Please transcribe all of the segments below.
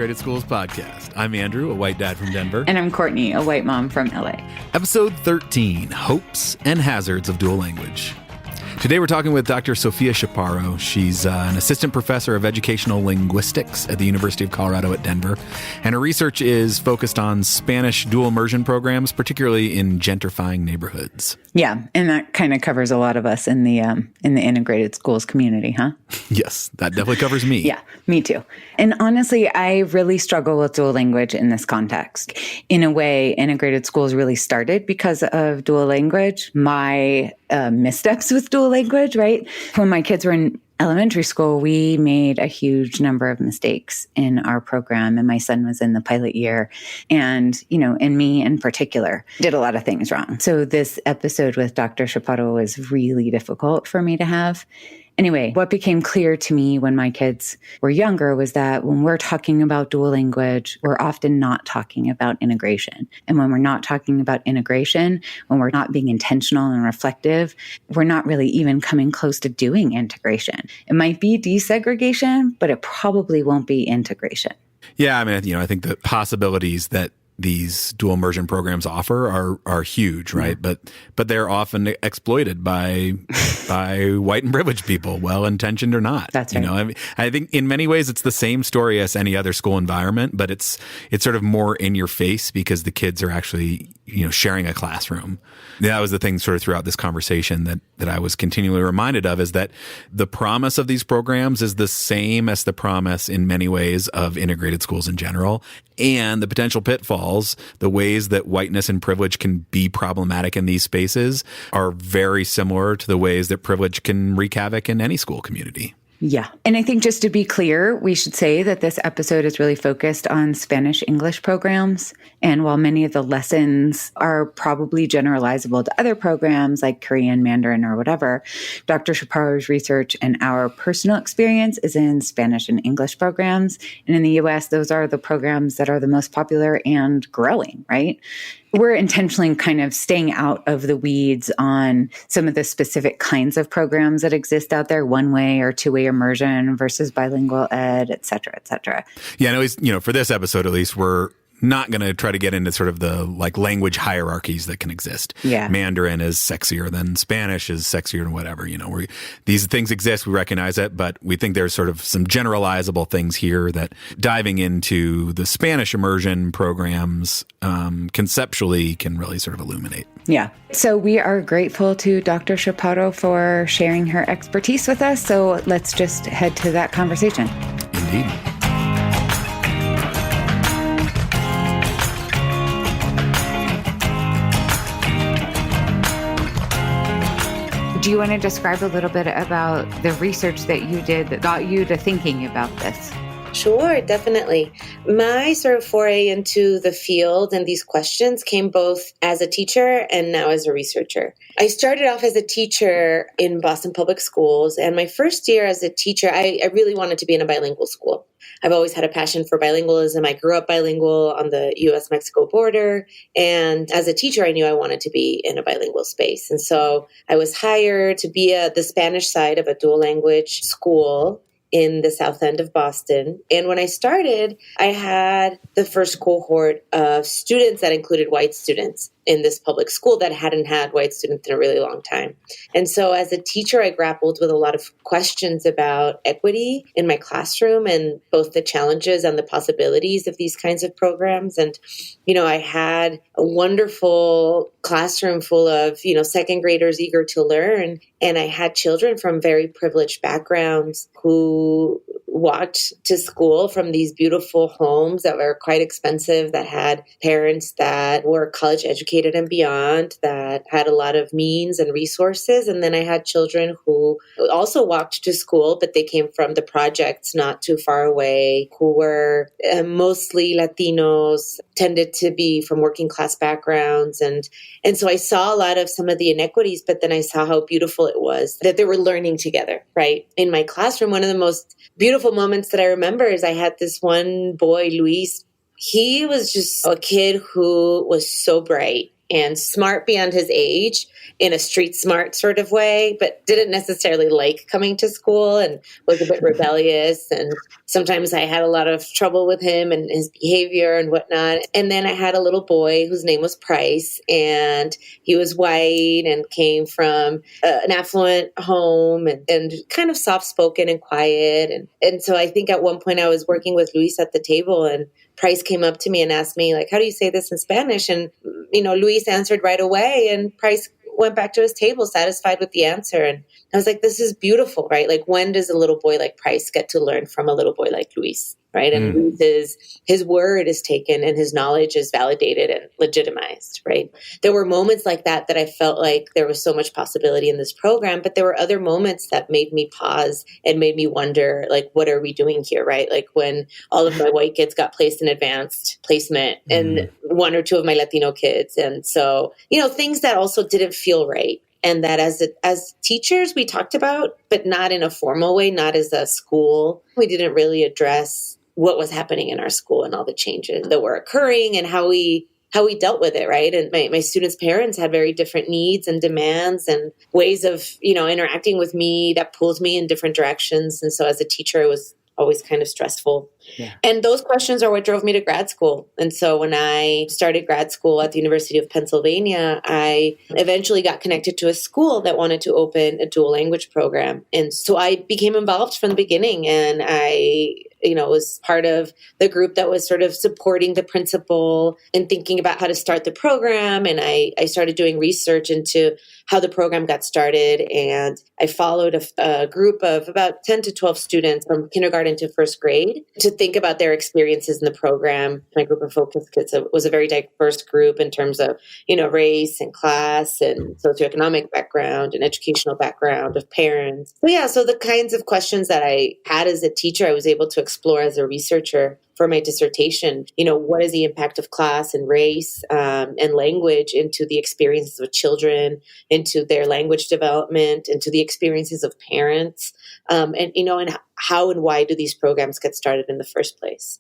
Integrated Schools podcast. I'm Andrew, a white dad from Denver. And I'm Courtney, a white mom from LA. Episode 13, Hopes and Hazards of Dual Language. Today we're talking with Dr. Sophia Chaparro. She's an assistant professor of educational linguistics at the University of Colorado at Denver. And her research is focused on Spanish dual immersion programs, particularly in gentrifying neighborhoods. Yeah, and that kind of covers a lot of us in the integrated schools community, huh? Yes, that definitely covers me. Yeah, me too. And honestly, I really struggle with dual language in this context. In a way, integrated schools really started because of dual language. My missteps with dual language, right? When my kids were in elementary school, we made a huge number of mistakes in our program, and my son was in the pilot year. And, and me in particular, did a lot of things wrong. So this episode with Dr. Chaparro was really difficult for me to have. Anyway, what became clear to me when my kids were younger was that when we're talking about dual language, we're often not talking about integration. And when we're not talking about integration, when we're not being intentional and reflective, we're not really even coming close to doing integration. It might be desegregation, but it probably won't be integration. Yeah, I mean, I think the possibilities that these dual immersion programs offer are huge, right? But they're often exploited by white and privileged people, well-intentioned or not. That's right. I think in many ways it's the same story as any other school environment, but it's sort of more in your face because the kids are actually, sharing a classroom. That was the thing sort of throughout this conversation that I was continually reminded of, is that the promise of these programs is the same as the promise in many ways of integrated schools in general. And the potential pitfalls, the ways that whiteness and privilege can be problematic in these spaces, are very similar to the ways that privilege can wreak havoc in any school community. Yeah. And I think just to be clear, we should say that this episode is really focused on Spanish English programs. And while many of the lessons are probably generalizable to other programs like Korean, Mandarin, or whatever, Dr. Chaparro's research and our personal experience is in Spanish and English programs. And in the US, those are the programs that are the most popular and growing, right? We're intentionally kind of staying out of the weeds on some of the specific kinds of programs that exist out there, one-way or two-way immersion versus bilingual ed, et cetera, et cetera. Yeah, and at least, for this episode, at least, we're not going to try to get into sort of the language hierarchies that can exist. Yeah. Mandarin is sexier than Spanish is sexier than whatever. These things exist. We recognize it, but we think there's sort of some generalizable things here that diving into the Spanish immersion programs conceptually can really sort of illuminate. Yeah. So we are grateful to Dr. Chaparro for sharing her expertise with us. So let's just head to that conversation. Indeed. Do you want to describe a little bit about the research that you did that got you to thinking about this? Sure, definitely. My sort of foray into the field and these questions came both as a teacher and now as a researcher. I started off as a teacher in Boston Public Schools, and my first year as a teacher, I really wanted to be in a bilingual school. I've always had a passion for bilingualism. I grew up bilingual on the U.S.-Mexico border, and as a teacher, I knew I wanted to be in a bilingual space. And so I was hired to be the Spanish side of a dual language school in the south end of Boston. And when I started, I had the first cohort of students that included white students in this public school that hadn't had white students in a really long time. And so as a teacher, I grappled with a lot of questions about equity in my classroom and both the challenges and the possibilities of these kinds of programs. And, I had a wonderful classroom full of, second graders eager to learn. And I had children from very privileged backgrounds who walked to school from these beautiful homes that were quite expensive, that had parents that were college educated and beyond, that had a lot of means and resources. And then I had children who also walked to school, but they came from the projects not too far away, who were mostly Latinos, tended to be from working class backgrounds. And so I saw a lot of some of the inequities, but then I saw how beautiful it was that they were learning together, right? In my classroom, one of the most beautiful moments that I remember is I had this one boy, Luis. He was just a kid who was so bright. and smart beyond his age in a street smart sort of way, but didn't necessarily like coming to school and was a bit rebellious. And sometimes I had a lot of trouble with him and his behavior and whatnot. And then I had a little boy whose name was Price, and he was white and came from an affluent home and kind of soft-spoken and quiet. And so I think at one point I was working with Luis at the table, and Price came up to me and asked me, like, how do you say this in Spanish? And, Luis answered right away, and Price went back to his table satisfied with the answer. And I was like, this is beautiful, right? Like, when does a little boy like Price get to learn from a little boy like Luis? Right. And his word is taken and his knowledge is validated and legitimized. Right. There were moments like that I felt like there was so much possibility in this program, but there were other moments that made me pause and made me wonder, like, what are we doing here? Right. Like when all of my white kids got placed in advanced placement and one or two of my Latino kids. And so, things that also didn't feel right. And that as teachers, we talked about, but not in a formal way, not as a school. We didn't really address what was happening in our school and all the changes that were occurring and how we dealt with it, right? And my students' parents had very different needs and demands and ways of, interacting with me that pulled me in different directions. And so as a teacher, it was always kind of stressful. Yeah. And those questions are what drove me to grad school. And so when I started grad school at the University of Pennsylvania, I eventually got connected to a school that wanted to open a dual language program. And so I became involved from the beginning, and I was part of the group that was sort of supporting the principal and thinking about how to start the program. And I started doing research into how the program got started. And I followed a group of about 10 to 12 students from kindergarten to first grade to think about their experiences in the program. My group of focus kids was a very diverse group in terms of, race and class and socioeconomic background and educational background of parents. So the kinds of questions that I had as a teacher, I was able to explore as a researcher for my dissertation. What is the impact of class and race and language into the experiences of children, into their language development, into the experiences of parents, and how and why do these programs get started in the first place?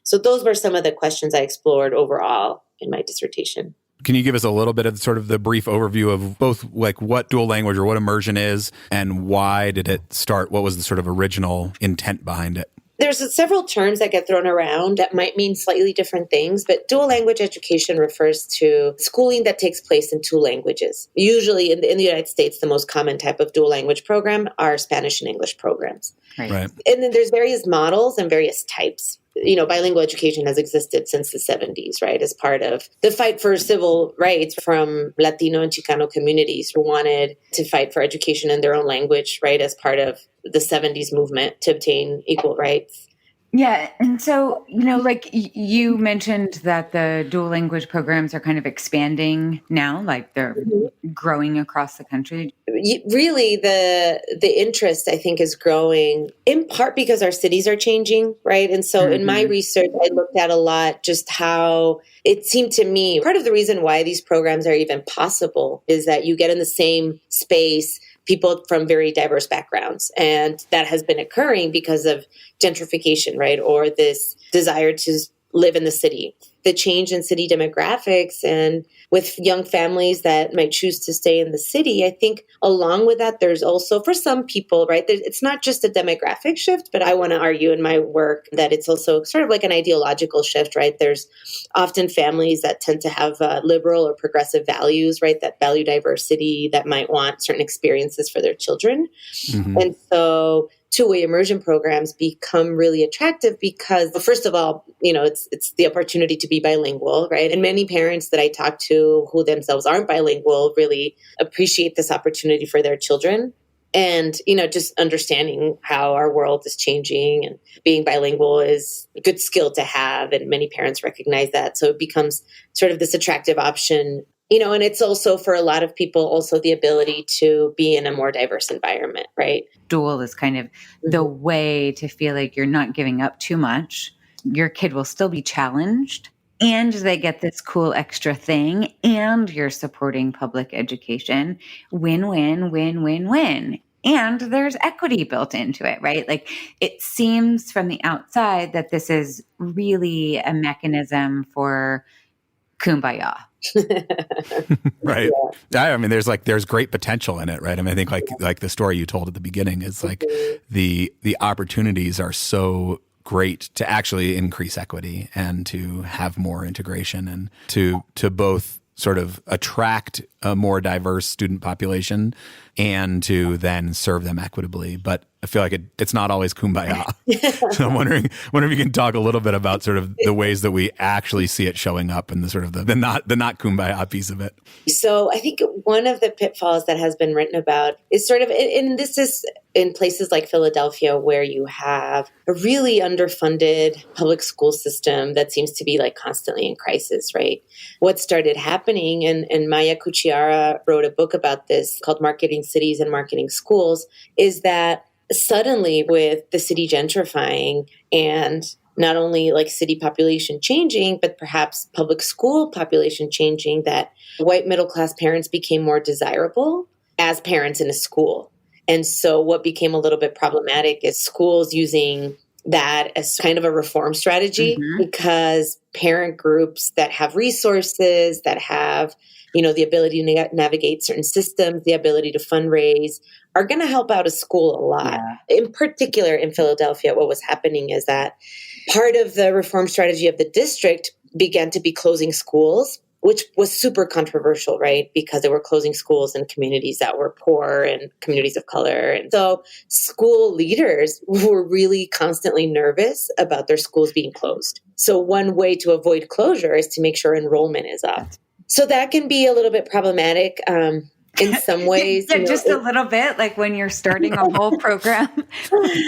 So those were some of the questions I explored overall in my dissertation. Can you give us a little bit of sort of the brief overview of both like what dual language or what immersion is and why did it start? What was the sort of original intent behind it? There's several terms that get thrown around that might mean slightly different things, but dual language education refers to schooling that takes place in two languages. Usually in the United States, the most common type of dual language program are Spanish and English programs. Right. And then there's various models and various types. Bilingual education has existed since the 70s, right, as part of the fight for civil rights from Latino and Chicano communities who wanted to fight for education in their own language, right, as part of the 70s movement to obtain equal rights. Yeah. And so, like you mentioned that the dual language programs are kind of expanding now, like they're growing across the country. Really, the interest, I think, is growing in part because our cities are changing, right? And so in my research, I looked at a lot just how it seemed to me part of the reason why these programs are even possible is that you get in the same space people from very diverse backgrounds. And that has been occurring because of gentrification, right? Or this desire to live in the city. The change in city demographics and with young families that might choose to stay in the city, I think along with that, there's also for some people, right, it's not just a demographic shift, but I want to argue in my work that it's also sort of like an ideological shift, right? There's often families that tend to have liberal or progressive values, right, that value diversity, that might want certain experiences for their children. And so two-way immersion programs become really attractive because, well, first of all, it's the opportunity to be bilingual, right? And many parents that I talk to who themselves aren't bilingual really appreciate this opportunity for their children. And, just understanding how our world is changing and being bilingual is a good skill to have. And many parents recognize that. So it becomes sort of this attractive option. And it's also for a lot of people also the ability to be in a more diverse environment, right? Dual is kind of the way to feel like you're not giving up too much. Your kid will still be challenged and they get this cool extra thing and you're supporting public education. Win, win, win, win. And there's equity built into it, right? Like it seems from the outside that this is really a mechanism for kumbaya. Right. I mean, there's great potential in it, right? I mean, I think like the story you told at the beginning is like the opportunities are so great to actually increase equity and to have more integration and to both sort of attract a more diverse student population and to then serve them equitably. But I feel like it's not always kumbaya. So I'm wondering if you can talk a little bit about sort of the ways that we actually see it showing up and the sort of the not kumbaya piece of it. So I think one of the pitfalls that has been written about is sort of, and this is in places like Philadelphia where you have a really underfunded public school system that seems to be like constantly in crisis, right? What started happening, and Maya Kuchiara wrote a book about this called Marketing Cities and Marketing Schools, is that suddenly with the city gentrifying and not only like city population changing, but perhaps public school population changing, that white middle-class parents became more desirable as parents in a school. And so what became a little bit problematic is schools using that as kind of a reform strategy, because parent groups that have resources, that have, the ability to navigate certain systems, the ability to fundraise, are going to help out a school a lot. Yeah. In particular, in Philadelphia, what was happening is that part of the reform strategy of the district began to be closing schools, which was super controversial, right? Because they were closing schools in communities that were poor and communities of color. And so school leaders were really constantly nervous about their schools being closed. So one way to avoid closure is to make sure enrollment is up. So that can be a little bit problematic in some ways. Yeah, just a little bit, like when you're starting a whole program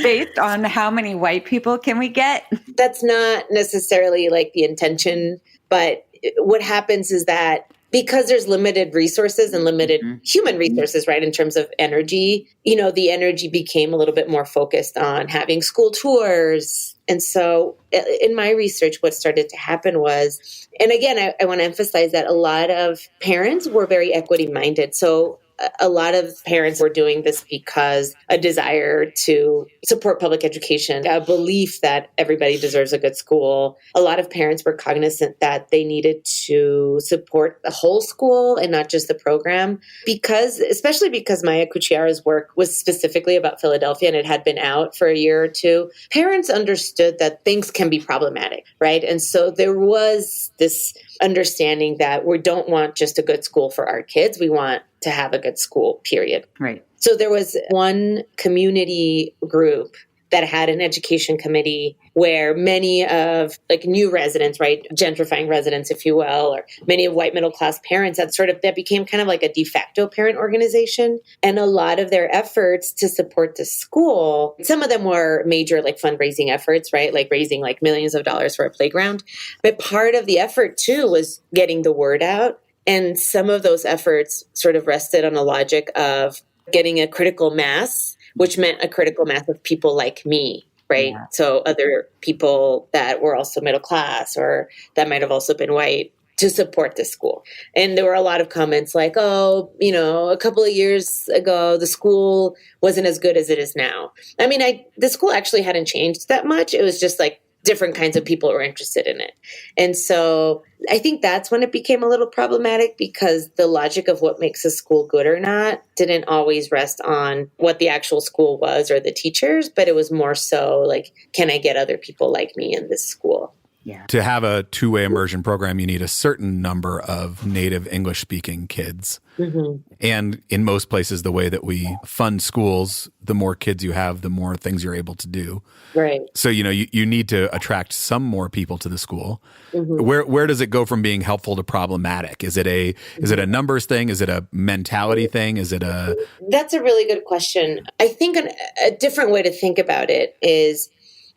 based on how many white people can we get? That's not necessarily like the intention, but what happens is that because there's limited resources and limited human resources, right, in terms of energy, the energy became a little bit more focused on having school tours. And so in my research, what started to happen was, and again, I want to emphasize that a lot of parents were very equity minded. So a lot of parents were doing this because a desire to support public education, a belief that everybody deserves a good school. A lot of parents were cognizant that they needed to support the whole school and not just the program, especially because Maya Kuchiara's work was specifically about Philadelphia and it had been out for a year or two. Parents understood that things can be problematic, right? And so there was this understanding that we don't want just a good school for our kids. We want to have a good school, period. Right. So there was one community group that had an education committee where many of like new residents, right, gentrifying residents, if you will, or many of white middle-class parents that became kind of like a de facto parent organization. And a lot of their efforts to support the school, some of them were major like fundraising efforts, right, like raising like millions of dollars for a playground. But part of the effort too was getting the word out. And some of those efforts sort of rested on a logic of getting a critical mass, which meant a critical mass of people like me, right? Yeah. So other people that were also middle class or that might have also been white to support the school. And there were a lot of comments like, oh, a couple of years ago, the school wasn't as good as it is now. I mean, the school actually hadn't changed that much. It was just like different kinds of people were interested in it. And so I think that's when it became a little problematic because the logic of what makes a school good or not didn't always rest on what the actual school was or the teachers, but it was more so like, can I get other people like me in this school? Yeah. To have a two-way immersion program, you need a certain number of native English-speaking kids. Mm-hmm. And in most places, the way that we fund schools, the more kids you have, the more things you're able to do. Right. So, you need to attract some more people to the school. Mm-hmm. Where does it go from being helpful to problematic? Is it a numbers thing? Is it a mentality thing? That's a really good question. I think a different way to think about it is,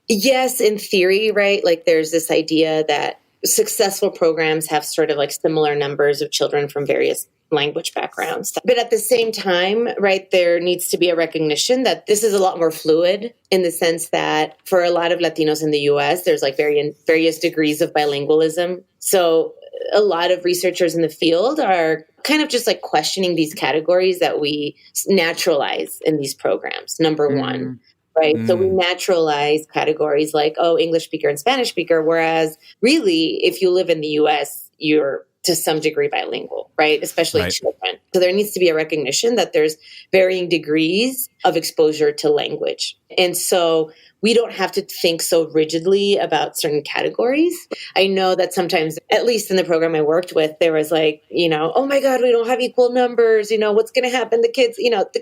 yes, in theory, right? Like there's this idea that successful programs have sort of like similar numbers of children from various language backgrounds. But at the same time, right, there needs to be a recognition that this is a lot more fluid in the sense that for a lot of Latinos in the US, there's like various degrees of bilingualism. So a lot of researchers in the field are kind of just like questioning these categories that we naturalize in these programs, number one. right? So we naturalize categories like, oh, English speaker and Spanish speaker, whereas really, if you live in the US, you're to some degree bilingual, right? Especially children. So there needs to be a recognition that there's varying degrees of exposure to language. And so we don't have to think so rigidly about certain categories. I know that sometimes, at least in the program I worked with, there was like, oh my God, we don't have equal numbers. What's going to happen? The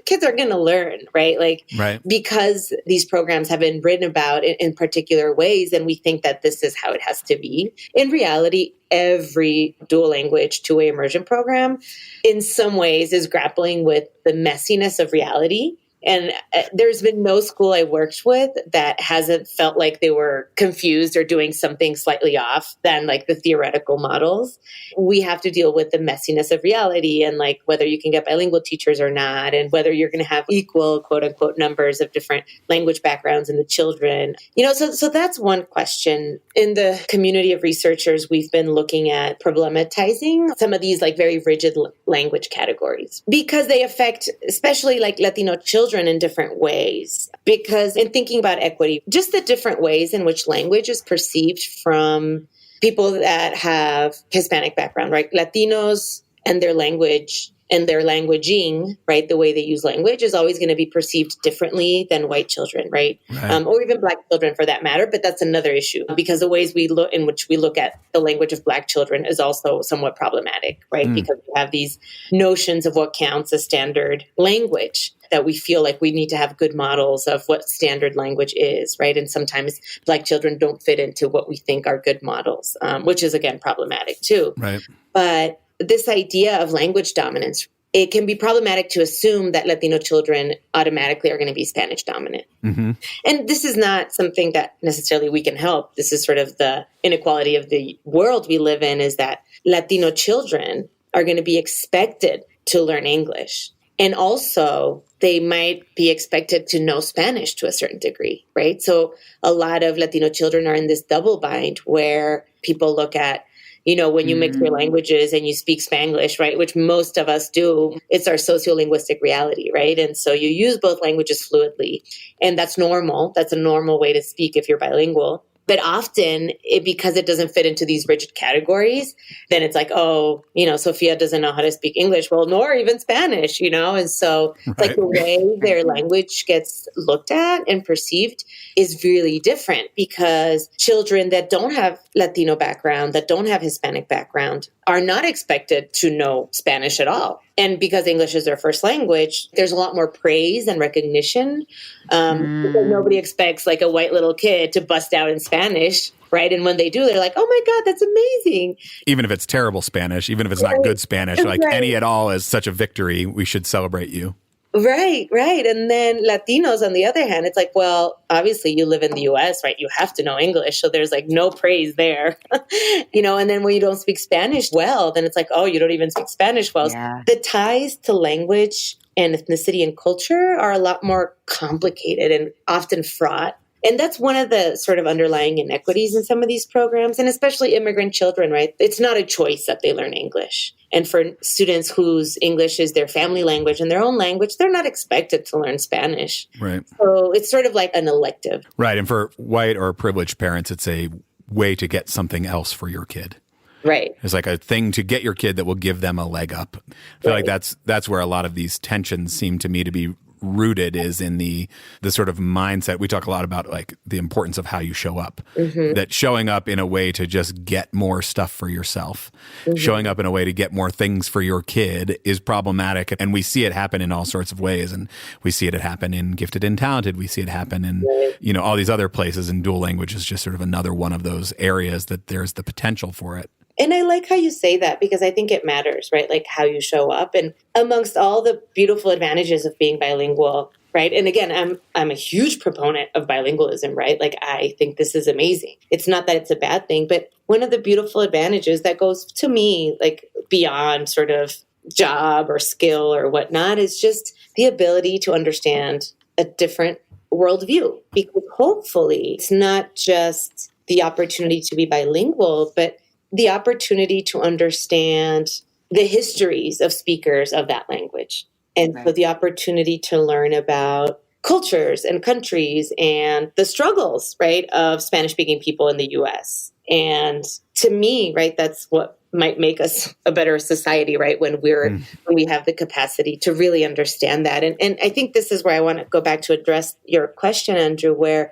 kids are going to learn, right? Because these programs have been written about in particular ways, and we think that this is how it has to be. In reality, every dual language two-way immersion program in some ways is grappling with the messiness of reality. And there's been no school I worked with that hasn't felt like they were confused or doing something slightly off than like the theoretical models. We have to deal with the messiness of reality and like whether you can get bilingual teachers or not, and whether you're going to have equal quote unquote numbers of different language backgrounds in the children. So that's one question. In the community of researchers, we've been looking at problematizing some of these like very rigid language categories because they affect especially like Latino children in different ways. Because in thinking about equity, just the different ways in which language is perceived from people that have Hispanic background, right? Latinos and their language and their languaging, right? The way they use language is always going to be perceived differently than white children, right? Or even Black children for that matter. But that's another issue because the ways in which we look at the language of Black children is also somewhat problematic, right? Because we have these notions of what counts as standard language that we feel like we need to have good models of what standard language is, right? And sometimes Black children don't fit into what we think are good models, which is, again, problematic too. Right. But this idea of language dominance, it can be problematic to assume that Latino children automatically are going to be Spanish dominant. Mm-hmm. And this is not something that necessarily we can help. This is sort of the inequality of the world we live in, is that Latino children are going to be expected to learn English. And also, they might be expected to know Spanish to a certain degree, right? So a lot of Latino children are in this double bind where people look at, when you mix your languages and you speak Spanglish, right, which most of us do, it's our sociolinguistic reality, right? And so you use both languages fluidly, and that's normal. That's a normal way to speak if you're bilingual. But often, because it doesn't fit into these rigid categories, then it's like, oh, Sophia doesn't know how to speak English, well, nor even Spanish, And so it's like the way their language gets looked at and perceived is really different because children that don't have Latino background, that don't have Hispanic background, are not expected to know Spanish at all. And because English is their first language, there's a lot more praise and recognition. Because nobody expects like a white little kid to bust out in Spanish, right? And when they do, they're like, oh my God, that's amazing. Even if it's terrible Spanish, even if it's not good Spanish, like any at all is such a victory. We should celebrate you. Right. And then Latinos, on the other hand, it's like, well, obviously you live in the US, right? You have to know English. So there's like no praise there, and then when you don't speak Spanish well, then it's like, oh, you don't even speak Spanish well. Yeah. The ties to language and ethnicity and culture are a lot more complicated and often fraught. And that's one of the sort of underlying inequities in some of these programs, and especially immigrant children, right? It's not a choice that they learn English. And for students whose English is their family language and their own language, they're not expected to learn Spanish. Right. So it's sort of like an elective. Right. And for white or privileged parents, it's a way to get something else for your kid. Right. It's like a thing to get your kid that will give them a leg up. I feel like that's where a lot of these tensions seem to me to be rooted, is in the sort of mindset. We talk a lot about like the importance of how you show up, that showing up in a way to just get more stuff for yourself, showing up in a way to get more things for your kid is problematic. And we see it happen in all sorts of ways. And we see it happen in Gifted and Talented. We see it happen in, all these other places, and dual language is just sort of another one of those areas that there's the potential for it. And I like how you say that because I think it matters, right? Like how you show up. And amongst all the beautiful advantages of being bilingual, right? And again, I'm a huge proponent of bilingualism, right? Like I think this is amazing. It's not that it's a bad thing, but one of the beautiful advantages that goes to me like beyond sort of job or skill or whatnot is just the ability to understand a different worldview. Because hopefully it's not just the opportunity to be bilingual, but the opportunity to understand the histories of speakers of that language. And so the opportunity to learn about cultures and countries and the struggles, right, of Spanish-speaking people in the U.S. And to me, right, that's what might make us a better society, right, when we have the capacity to really understand that. And I think this is where I want to go back to address your question, Andrew, where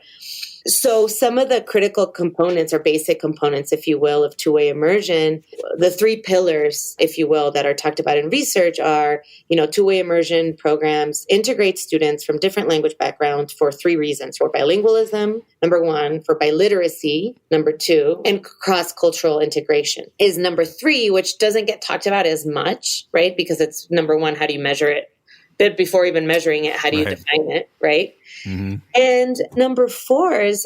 so some of the critical components or basic components, if you will, of two-way immersion, the three pillars, if you will, that are talked about in research are, two-way immersion programs integrate students from different language backgrounds for three reasons: for bilingualism, number one; for biliteracy, number two; and cross-cultural integration is number three, which doesn't get talked about as much, right? Because it's number one, how do you measure it? But before even measuring it, how do you define it, right? Mm-hmm. And number four is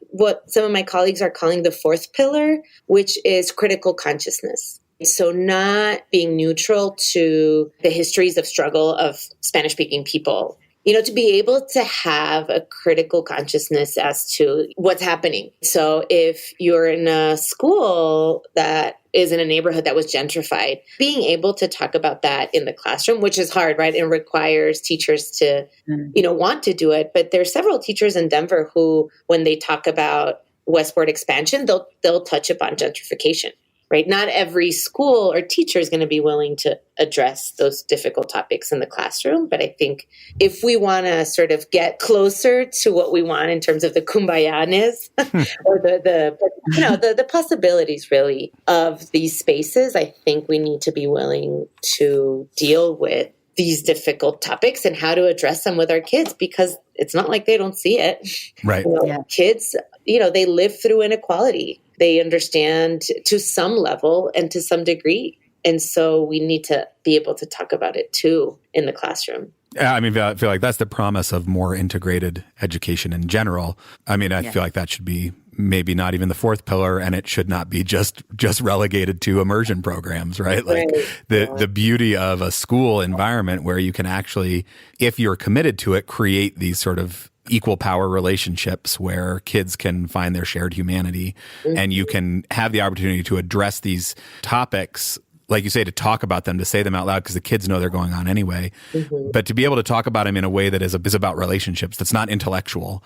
what some of my colleagues are calling the fourth pillar, which is critical consciousness. So not being neutral to the histories of struggle of Spanish-speaking people, to be able to have a critical consciousness as to what's happening. So if you're in a school that is in a neighborhood that was gentrified, being able to talk about that in the classroom, which is hard, right? It requires teachers to, want to do it. But there's several teachers in Denver who, when they talk about westward expansion, they'll touch upon gentrification, right? Not every school or teacher is going to be willing to address those difficult topics in the classroom. But I think if we want to sort of get closer to what we want in terms of the kumbaya-ness or the possibilities really of these spaces, I think we need to be willing to deal with these difficult topics and how to address them with our kids, because it's not like they don't see it. Right. Kids, they live through inequality. They understand to some level and to some degree. And so we need to be able to talk about it too in the classroom. Yeah, I feel like that's the promise of more integrated education in general. I feel like that should be maybe not even the fourth pillar, and it should not be just relegated to immersion programs, right? Like the beauty of a school environment where you can actually, if you're committed to it, create these sort of equal power relationships where kids can find their shared humanity, and you can have the opportunity to address these topics, like you say, to talk about them, to say them out loud, because the kids know they're going on anyway. But to be able to talk about them in a way that is about relationships, that's not intellectual,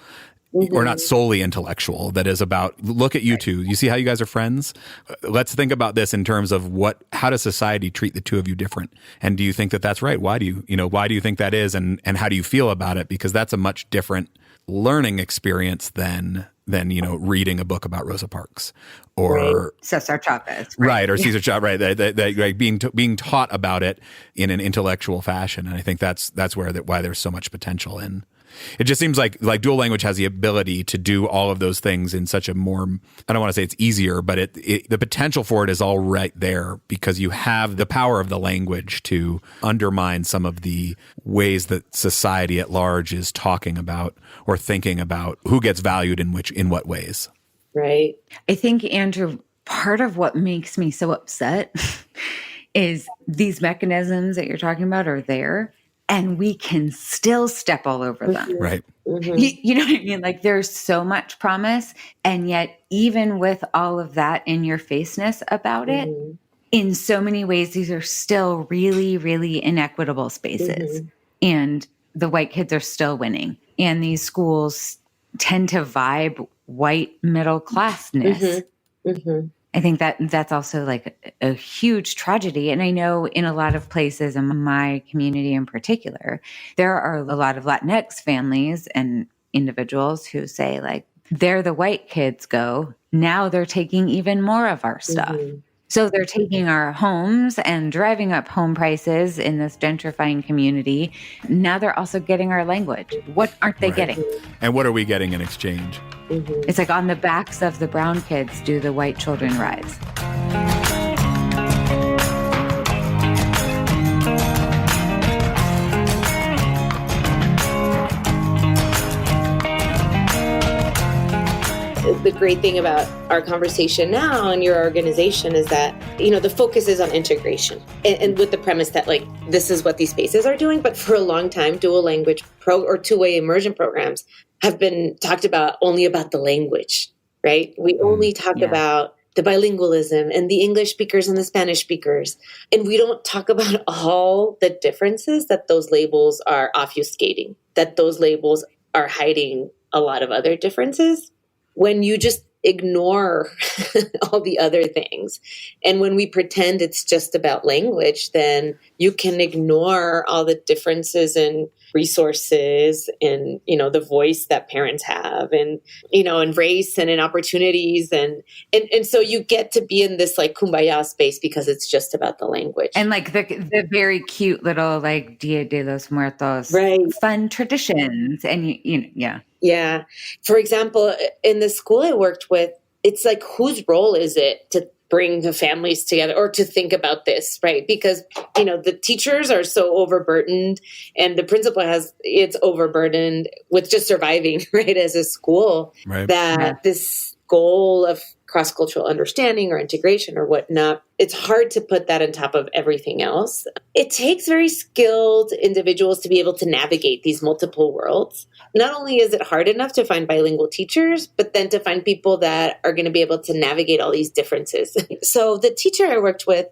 or not solely intellectual, that is about, look at you two. You see how you guys are friends? Let's think about this in terms of how does society treat the two of you different? And do you think that that's right? Why do you think that is? And how do you feel about it? Because that's a much different learning experience than reading a book about Rosa Parks or Cesar Chavez, right? Or Cesar Chavez, right? Like being taught about it in an intellectual fashion. And I think that's why there's so much potential in. It just seems like dual language has the ability to do all of those things in such a more, I don't want to say it's easier, but the potential for it is all right there, because you have the power of the language to undermine some of the ways that society at large is talking about or thinking about who gets valued in what ways. Right. I think, Andrew, part of what makes me so upset is these mechanisms that you're talking about are there, and we can still step all over them. Right. You know what I mean? Like, there's so much promise. And yet, even with all of that in your faceness about it, in so many ways, these are still really, really inequitable spaces. And the white kids are still winning. And these schools tend to vibe white middle classness. I think that's also like a huge tragedy. And I know in a lot of places, in my community in particular, there are a lot of Latinx families and individuals who say, like, there the white kids go. Now they're taking even more of our stuff. So they're taking our homes and driving up home prices in this gentrifying community. Now they're also getting our language. What aren't they getting? And what are we getting in exchange? It's like, on the backs of the brown kids do the white children rise. The great thing about our conversation now and your organization is that, the focus is on integration and with the premise that, like, this is what these spaces are doing. But for a long time, dual language or two-way immersion programs have been talked about only about the language, right? We only talk about the bilingualism and the English speakers and the Spanish speakers. And we don't talk about all the differences that those labels are obfuscating, that those labels are hiding a lot of other differences. When you just ignore all the other things, and when we pretend it's just about language, then you can ignore all the differences in resources and, the voice that parents have and, and race and in opportunities. And so you get to be in this like kumbaya space because it's just about the language. And like the very cute little like Dia de los Muertos, right, fun traditions. And, yeah. Yeah. For example, in the school I worked with, it's like, whose role is it to bring the families together or to think about this, right? Because, the teachers are so overburdened and the principal it's overburdened with just surviving, right, as a school, right, that this goal of cross-cultural understanding or integration or whatnot, it's hard to put that on top of everything else. It takes very skilled individuals to be able to navigate these multiple worlds. Not only is it hard enough to find bilingual teachers, but then to find people that are going to be able to navigate all these differences. So the teacher I worked with,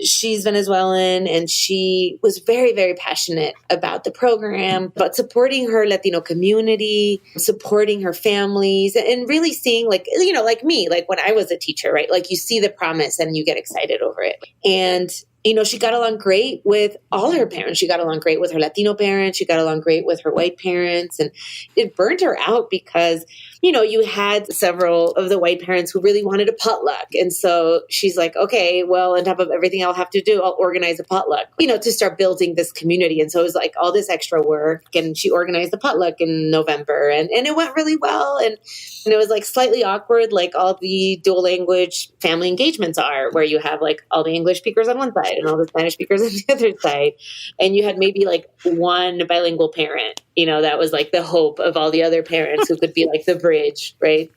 she's Venezuelan, and she was very, very passionate about the program, about supporting her Latino community, supporting her families, and really seeing like me, like when I was a teacher, right? Like you see the promise and you get excited over it. And she got along great with all her parents. She got along great with her Latino parents. She got along great with her white parents. And it burned her out because, you had several of the white parents who really wanted a potluck. And so she's like, okay, well, on top of everything I'll have to do, I'll organize a potluck, to start building this community. And so it was like all this extra work. And she organized the potluck in November and it went really well. And it was like slightly awkward, like all the dual language family engagements are, where you have like all the English speakers on one side and all the Spanish speakers on the other side. And you had maybe like one bilingual parent, that was like the hope of all the other parents who could be like the bridge, right?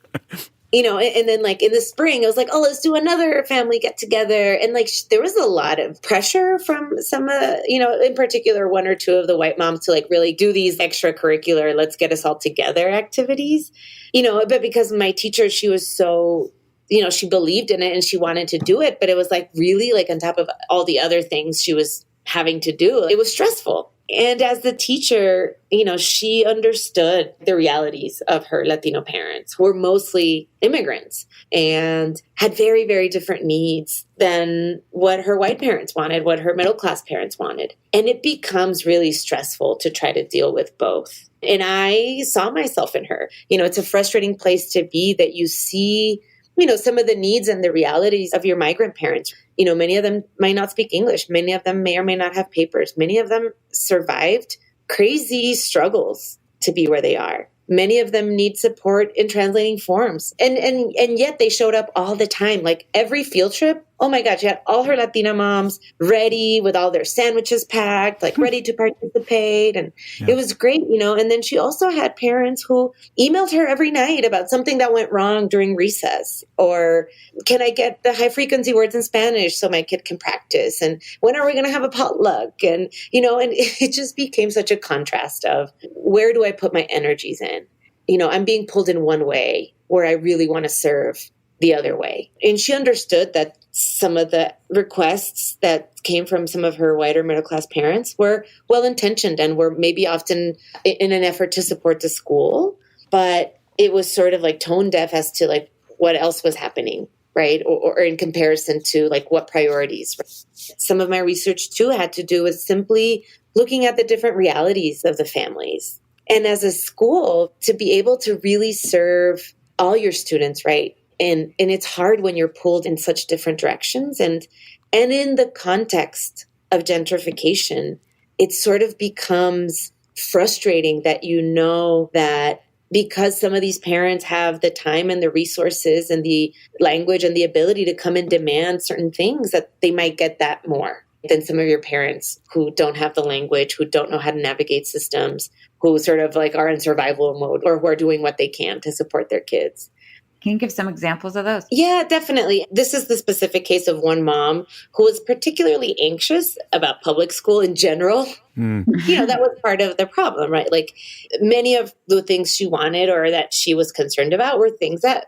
And then like in the spring, I was like, oh, let's do another family get together. And like, there was a lot of pressure from some, in particular, one or two of the white moms to like really do these extracurricular, let's get us all together activities, but because my teacher, she was so, she believed in it and she wanted to do it, but it was like really like on top of all the other things she was having to do, it was stressful. And as the teacher, she understood the realities of her Latino parents, who were mostly immigrants and had very, very different needs than what her white parents wanted, what her middle-class parents wanted. And it becomes really stressful to try to deal with both. And I saw myself in her. It's a frustrating place to be, that you see some of the needs and the realities of your migrant parents. Many of them might not speak English. Many of them may or may not have papers. Many of them survived crazy struggles to be where they are. Many of them need support in translating forms. And yet they showed up all the time. Like every field trip, oh my God, she had all her Latina moms ready with all their sandwiches packed, like ready to participate. And it was great, And then she also had parents who emailed her every night about something that went wrong during recess. Or can I get the high frequency words in Spanish so my kid can practice? And when are we going to have a potluck? And, and it just became such a contrast of, where do I put my energies in? I'm being pulled in one way where I really want to serve the other way. And she understood that some of the requests that came from some of her whiter middle-class parents were well-intentioned and were maybe often in an effort to support the school, but it was sort of like tone deaf as to like what else was happening, right? Or in comparison to like what priorities. Some of my research too had to do with simply looking at the different realities of the families. And as a school, to be able to really serve all your students, right? And it's hard when you're pulled in such different directions. And in the context of gentrification, it sort of becomes frustrating that that because some of these parents have the time and the resources and the language and the ability to come and demand certain things, that they might get that more than some of your parents who don't have the language, who don't know how to navigate systems, who sort of like are in survival mode or who are doing what they can to support their kids. Can you give some examples of those? Yeah, definitely. This is the specific case of one mom who was particularly anxious about public school in general. That was part of the problem, right? Like many of the things she wanted or that she was concerned about were things that,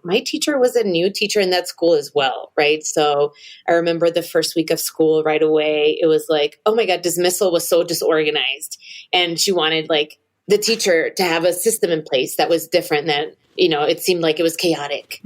my teacher was a new teacher in that school as well, right? So I remember the first week of school right away, it was like, oh my God, dismissal was so disorganized. And she wanted like the teacher to have a system in place that was different than, it seemed like it was chaotic,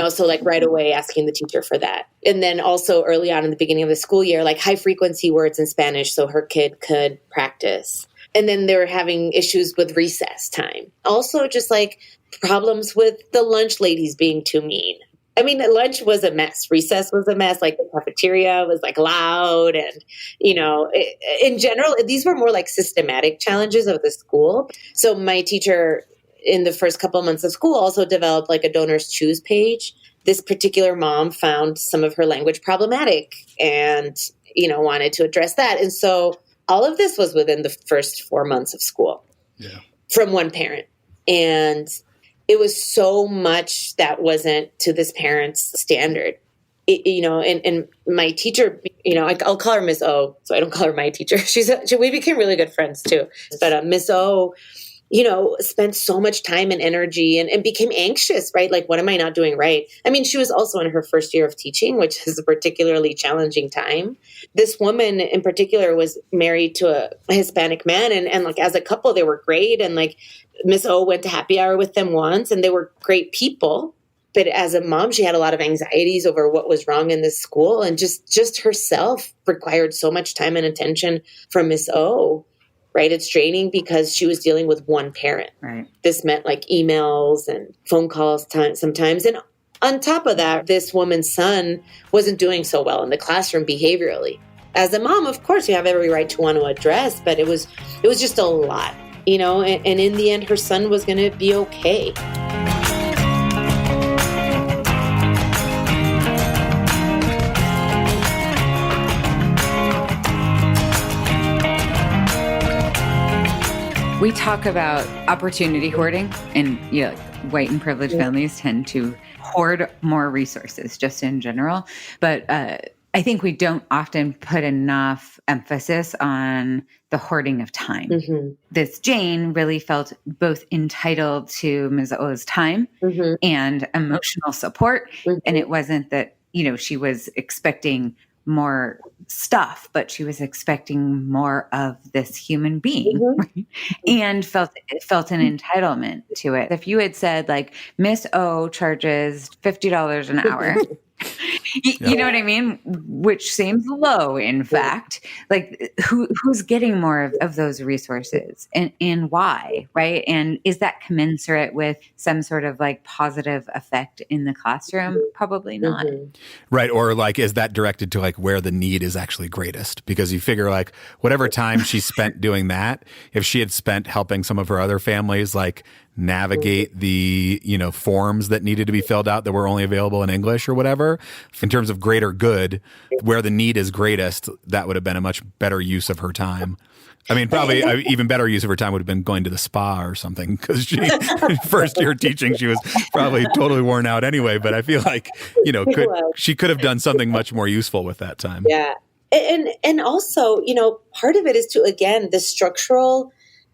so like right away asking the teacher for that. And then also early on in the beginning of the school year, like high frequency words in Spanish so her kid could practice. And then they were having issues with recess time. Also just like problems with the lunch ladies being too mean. I mean, lunch was a mess. Recess was a mess. Like the cafeteria was like loud. And, in general, these were more like systematic challenges of the school. So my teacher in the first couple of months of school also developed like a donors choose page. This particular mom found some of her language problematic and, wanted to address that. And so all of this was within the first 4 months of school from one parent. And it was so much that wasn't to this parent's standard. And my teacher, I'll call her Miss O, so I don't call her my teacher. We became really good friends too. But Miss O, spent so much time and energy and became anxious, right? Like, what am I not doing right? I mean, she was also in her first year of teaching, which is a particularly challenging time. This woman in particular was married to a Hispanic man. And like, as a couple, they were great. And like, Miss O went to happy hour with them once and they were great people. But as a mom, she had a lot of anxieties over what was wrong in this school. And just herself required so much time and attention from Miss O. Right. It's draining because she was dealing with one parent. Right. This meant like emails and phone calls sometimes. And on top of that, this woman's son wasn't doing so well in the classroom behaviorally. As a mom, of course, you have every right to want to address, but it was just a lot, and in the end, her son was going to be okay. We talk about opportunity hoarding, and white and privileged families tend to hoard more resources just in general. But I think we don't often put enough emphasis on the hoarding of time. Mm-hmm. This Jane really felt both entitled to Ms. O's time and emotional support. Mm-hmm. And it wasn't that, she was expecting more stuff, but she was expecting more of this human being, right? And felt an entitlement to it. If you had said like Miss O charges $50 an hour, you know what I mean? Which seems low, in fact. Like who's getting more of those resources and why, right? And is that commensurate with some sort of like positive effect in the classroom? Probably not. Right. Or like, is that directed to like where the need is actually greatest? Because you figure like whatever time she spent doing that, if she had spent helping some of her other families, like navigate the, forms that needed to be filled out that were only available in English or whatever, in terms of greater good, where the need is greatest, that would have been a much better use of her time. I mean, probably even better use of her time would have been going to the spa or something, because first year teaching, she was probably totally worn out anyway. But I feel like, she could have done something much more useful with that time. Yeah. And also, part of it is to, again,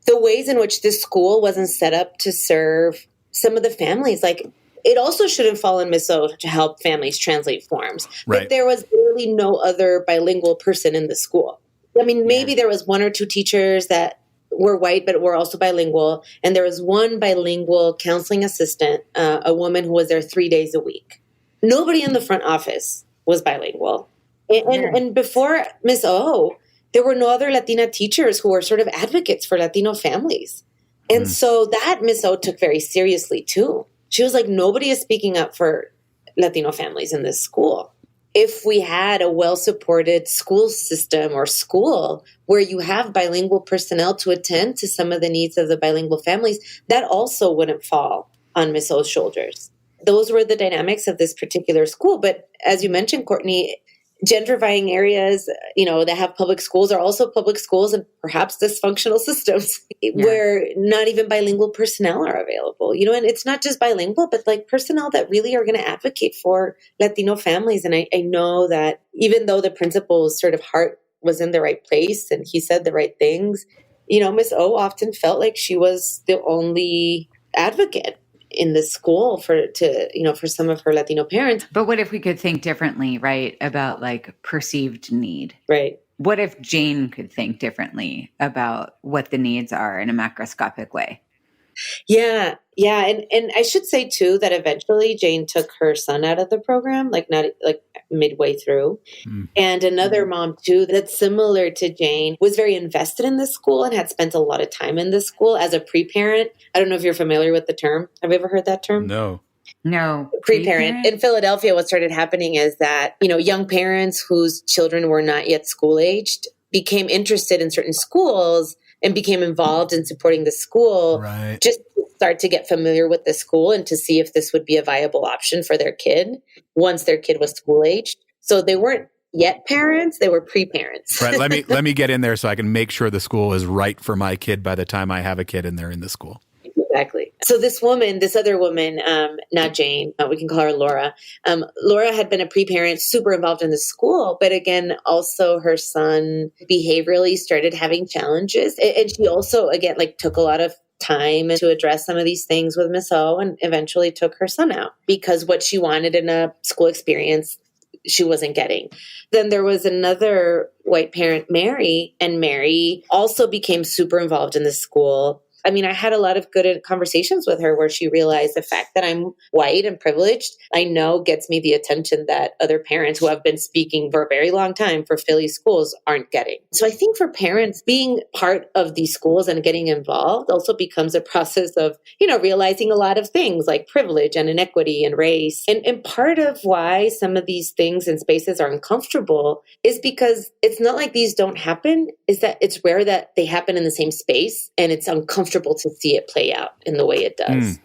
the ways in which this school wasn't set up to serve some of the families. Like, it also shouldn't fall on Miss O to help families translate forms. Right. But there was really no other bilingual person in the school. I mean, maybe there was one or two teachers that were white, but were also bilingual. And there was one bilingual counseling assistant, a woman who was there 3 days a week. Nobody in the front office was bilingual. And before Miss O, there were no other Latina teachers who were sort of advocates for Latino families. And so that Miss O took very seriously too. She was like, nobody is speaking up for Latino families in this school. If we had a well-supported school system or school where you have bilingual personnel to attend to some of the needs of the bilingual families, that also wouldn't fall on Miss O's shoulders. Those were the dynamics of this particular school. But as you mentioned, Courtney, gentrifying areas, that have public schools are also public schools and perhaps dysfunctional systems where not even bilingual personnel are available, and it's not just bilingual, but like personnel that really are going to advocate for Latino families. And I know that even though the principal's sort of heart was in the right place and he said the right things, Miss O often felt like she was the only advocate in the school for some of her Latino parents. But what if we could think differently, right, about like perceived need? Right. What if Jane could think differently about what the needs are in a macroscopic way? Yeah. And I should say too that eventually Jane took her son out of the program, like not like midway through. And another mom too, that's similar to Jane, was very invested in this school and had spent a lot of time in this school as a pre-parent. I don't know if you're familiar with the term. Have you ever heard that term? No. Pre-parent. In Philadelphia, what started happening is that, young parents whose children were not yet school aged became interested in certain schools and became involved in supporting the school, just to start to get familiar with the school and to see if this would be a viable option for their kid once their kid was school aged. So they weren't yet parents, they were pre-parents. Right. Let me get in there so I can make sure the school is right for my kid by the time I have a kid and they're in the school. Exactly. So this other woman, not Jane, we can call her Laura. Laura had been a pre-parent, super involved in the school, but again, also her son behaviorally started having challenges. And she also, again, took a lot of time to address some of these things with Miss O and eventually took her son out because what she wanted in a school experience, she wasn't getting. Then there was another white parent, Mary, and Mary also became super involved in the school. I mean, I had a lot of good conversations with her where she realized the fact that I'm white and privileged, I know gets me the attention that other parents who have been speaking for a very long time for Philly schools aren't getting. So I think for parents, being part of these schools and getting involved also becomes a process of, realizing a lot of things like privilege and inequity and race. And part of why some of these things and spaces are uncomfortable is because it's not like these don't happen, is that it's rare that they happen in the same space and it's uncomfortable to see it play out in the way it does.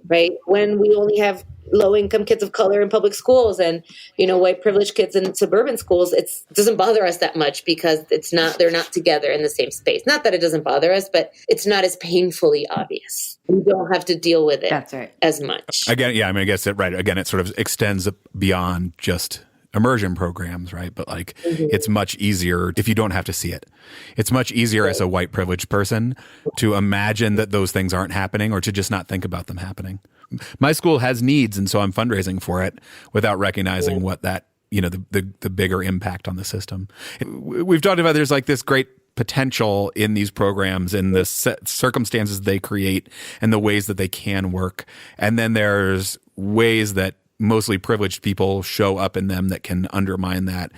Right. When we only have low-income kids of color in public schools and, white privileged kids in suburban schools, it doesn't bother us that much because they're not together in the same space. Not that it doesn't bother us, but it's not as painfully obvious. We don't have to deal with it as much. Again, I guess Again, it sort of extends beyond just immersion programs, right? But it's much easier if you don't have to see it. It's much easier as a white privileged person to imagine that those things aren't happening or to just not think about them happening. My school has needs, and so I'm fundraising for it without recognizing what that, the bigger impact on the system. We've talked about there's this great potential in these programs and the circumstances they create and the ways that they can work. And then there's ways that mostly privileged people show up in them that can undermine that.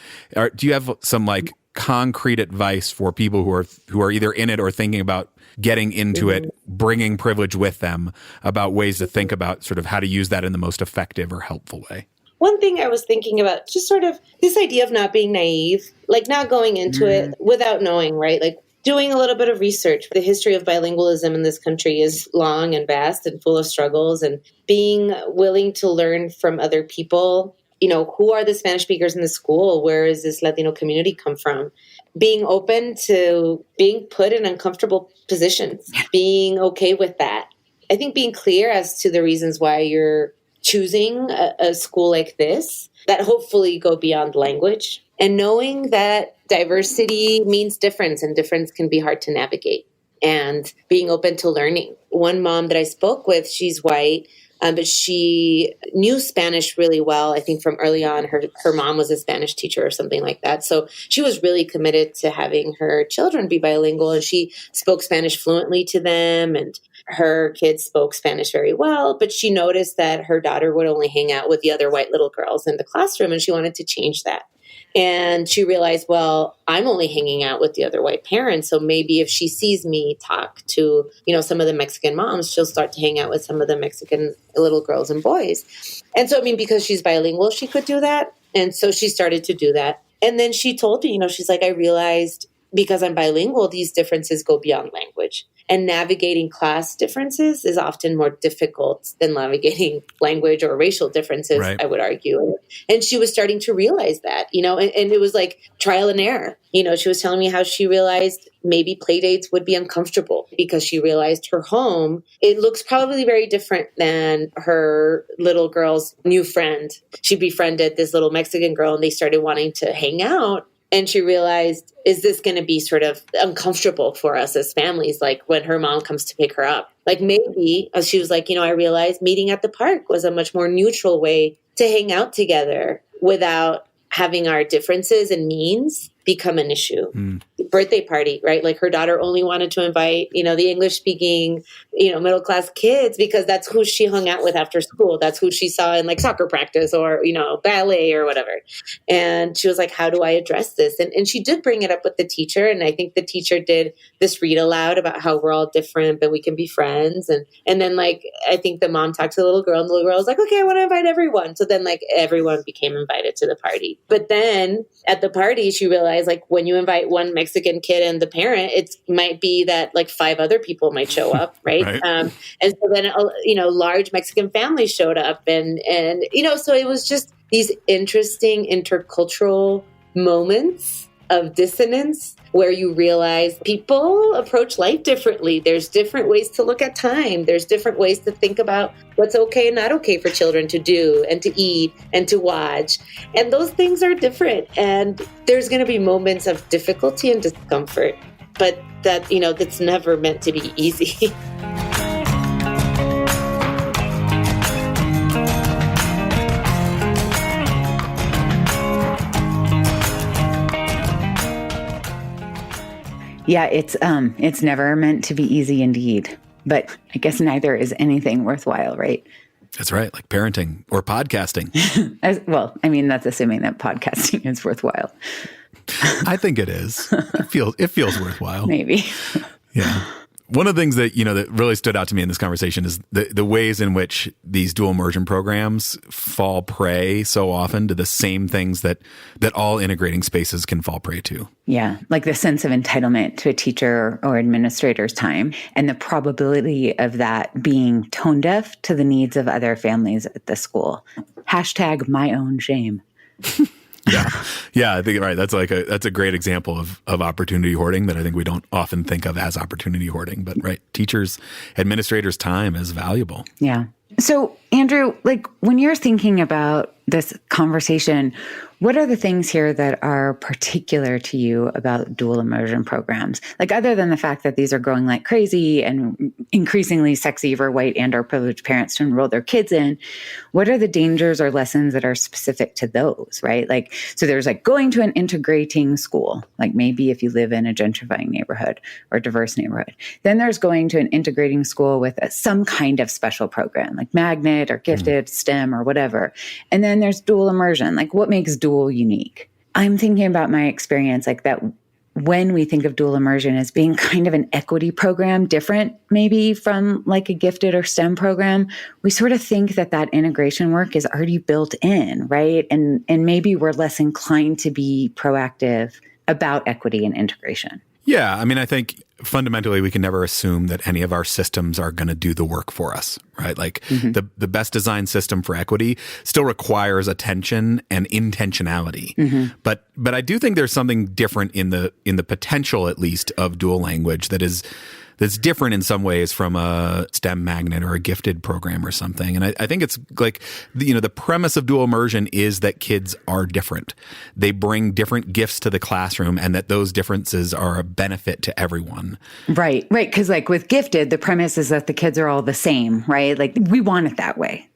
Do you have some concrete advice for people who are either in it or thinking about getting into it, bringing privilege with them, about ways to think about sort of how to use that in the most effective or helpful way? One thing I was thinking about, just sort of this idea of not being naive, not going into it without knowing, right? Doing a little bit of research. The history of bilingualism in this country is long and vast and full of struggles, and being willing to learn from other people, who are the Spanish speakers in the school? Where is this Latino community come from? Being open to being put in uncomfortable positions, being okay with that. I think being clear as to the reasons why you're choosing a school like this that hopefully go beyond language, and knowing that diversity means difference and difference can be hard to navigate, and being open to learning. One mom that I spoke with, she's white, but she knew Spanish really well. I think from early on, her mom was a Spanish teacher or something like that. So she was really committed to having her children be bilingual, and she spoke Spanish fluently to them, and her kids spoke Spanish very well. But she noticed that her daughter would only hang out with the other white little girls in the classroom, and she wanted to change that. And she realized, well, I'm only hanging out with the other white parents. So maybe if she sees me talk to, some of the Mexican moms, she'll start to hang out with some of the Mexican little girls and boys. And so, because she's bilingual, she could do that. And so she started to do that. And then she told me, she's like, I realized because I'm bilingual, these differences go beyond language. And navigating class differences is often more difficult than navigating language or racial differences, Right. I would argue. And she was starting to realize that, and it was like trial and error. She was telling me how she realized maybe play dates would be uncomfortable because she realized her home, it looks probably very different than her little girl's new friend. She befriended this little Mexican girl and they started wanting to hang out. And she realized, is this going to be sort of uncomfortable for us as families? Like when her mom comes to pick her up, like maybe she was like, I realized meeting at the park was a much more neutral way to hang out together without having our differences and means become an issue. Birthday party, right? Like her daughter only wanted to invite, the English speaking, middle class kids because that's who she hung out with after school. That's who she saw in like soccer practice or, ballet or whatever. And she was like, how do I address this? And she did bring it up with the teacher. And I think the teacher did this read aloud about how we're all different, but we can be friends. And then like, I think the mom talked to the little girl and the little girl was like, okay, I want to invite everyone. So then like everyone became invited to the party. But then at the party, she realized like when you invite one Mexican kid and the parent, it might be that like 5 other people might show up, right? And so then, large Mexican families showed up and so it was just these interesting intercultural moments of dissonance where you realize people approach life differently. There's different ways to look at time. There's different ways to think about what's okay and not okay for children to do and to eat and to watch. And those things are different. And there's going to be moments of difficulty and discomfort, but that's never meant to be easy. Yeah, it's never meant to be easy indeed. But I guess neither is anything worthwhile, right? That's right. Like parenting or podcasting. That's assuming that podcasting is worthwhile. I think it is. It feels worthwhile. Maybe. Yeah. One of the things that, that really stood out to me in this conversation is the ways in which these dual immersion programs fall prey so often to the same things that all integrating spaces can fall prey to. Yeah, like the sense of entitlement to a teacher or administrator's time and the probability of that being tone deaf to the needs of other families at the school. # my own shame. Yeah, I think right. That's a great example of opportunity hoarding that I think we don't often think of as opportunity hoarding. But right, teachers, administrators' time is valuable. Yeah. So, Andrew, like when you're thinking about this conversation, what are the things here that are particular to you about dual immersion programs? Like other than the fact that these are growing like crazy and increasingly sexy for white and or privileged parents to enroll their kids in, what are the dangers or lessons that are specific to those, right? Like, so there's like going to an integrating school, like maybe if you live in a gentrifying neighborhood or diverse neighborhood. Then there's going to an integrating school with some kind of special program, like magnet or gifted, STEM or whatever. And then there's dual immersion, like what makes dual unique? I'm thinking about my experience like that when we think of dual immersion as being kind of an equity program, different maybe from like a gifted or STEM program, we sort of think that integration work is already built in, right? And maybe we're less inclined to be proactive about equity and integration. Yeah, I mean, I think fundamentally we can never assume that any of our systems are going to do the work for us, right? Like the best designed system for equity still requires attention and intentionality. But I do think there's something different in the potential, at least, of dual language that's different in some ways from a STEM magnet or a gifted program or something. And I think it's like, the premise of dual immersion is that kids are different. They bring different gifts to the classroom and that those differences are a benefit to everyone. Right. Because like with gifted, the premise is that the kids are all the same, right? Like we want it that way.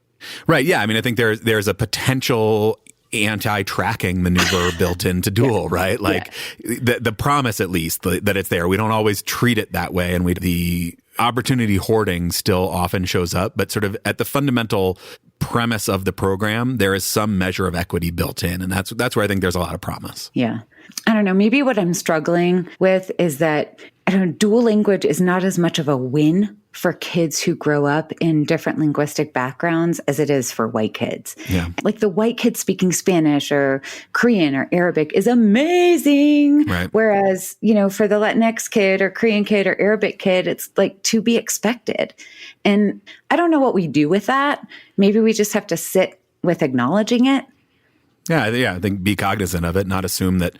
Right. Yeah. I mean, I think there's a potential anti-tracking maneuver built into dual, right? Like the promise, at least, that it's there. We don't always treat it that way. And the opportunity hoarding still often shows up, but sort of at the fundamental premise of the program, there is some measure of equity built in. And that's where I think there's a lot of promise. Yeah. I don't know. Maybe what I'm struggling with is that, dual language is not as much of a win for kids who grow up in different linguistic backgrounds as it is for white kids. Yeah. Like the white kid speaking Spanish or Korean or Arabic is amazing. Right. Whereas, for the Latinx kid or Korean kid or Arabic kid, it's like to be expected. And I don't know what we do with that. Maybe we just have to sit with acknowledging it. Yeah. I think be cognizant of it, not assume that,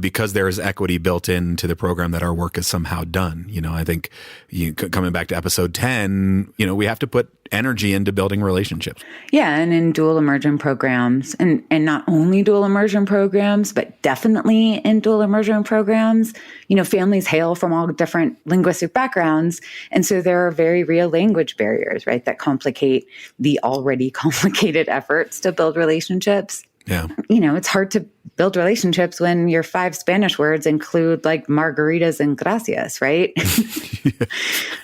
because there is equity built into the program that our work is somehow done. I think coming back to episode 10, we have to put energy into building relationships. Yeah. And in dual immersion programs and not only dual immersion programs, but definitely in dual immersion programs, families hail from all different linguistic backgrounds. And so there are very real language barriers, right, that complicate the already complicated efforts to build relationships. Yeah. It's hard to build relationships when your 5 Spanish words include like margaritas and gracias, right?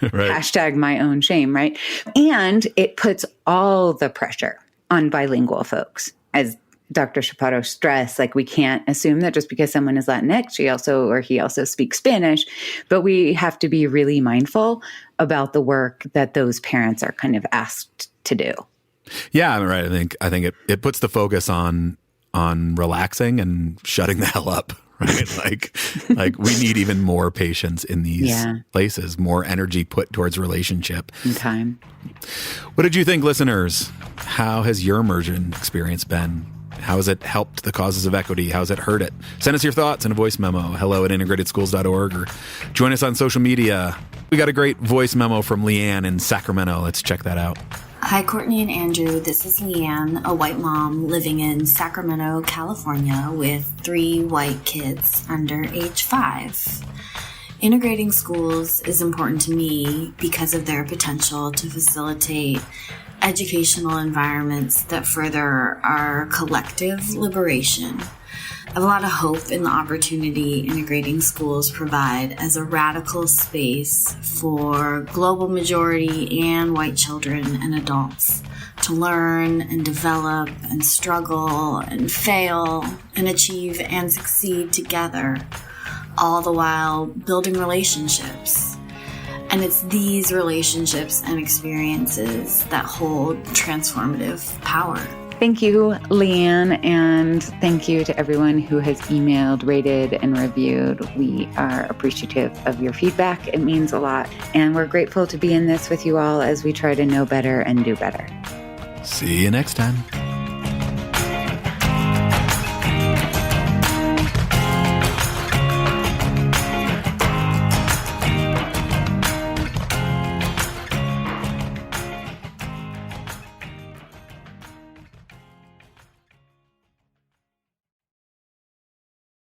Right. Hashtag my own shame, right? And it puts all the pressure on bilingual folks. As Dr. Chaparro stressed, like we can't assume that just because someone is Latinx, he also speaks Spanish, but we have to be really mindful about the work that those parents are kind of asked to do. Yeah, right. I think it puts the focus on relaxing and shutting the hell up, right? like we need even more patience in these places, more energy put towards relationship and time. What did you think, listeners? How has your immersion experience been? How has it helped the causes of equity? How has it hurt it? Send us your thoughts in a voice memo, hello@integratedschools.org, or join us on social media. We got a great voice memo from Leanne in Sacramento. Let's check that out. Hi, Courtney and Andrew. This is Leanne, a white mom living in Sacramento, California, with 3 white kids under age 5. Integrating schools is important to me because of their potential to facilitate educational environments that further our collective liberation. I have a lot of hope in the opportunity integrating schools provide as a radical space for global majority and white children and adults to learn and develop and struggle and fail and achieve and succeed together, all the while building relationships. And it's these relationships and experiences that hold transformative power. Thank you, Leanne, and thank you to everyone who has emailed, rated, and reviewed. We are appreciative of your feedback. It means a lot, and we're grateful to be in this with you all as we try to know better and do better. See you next time.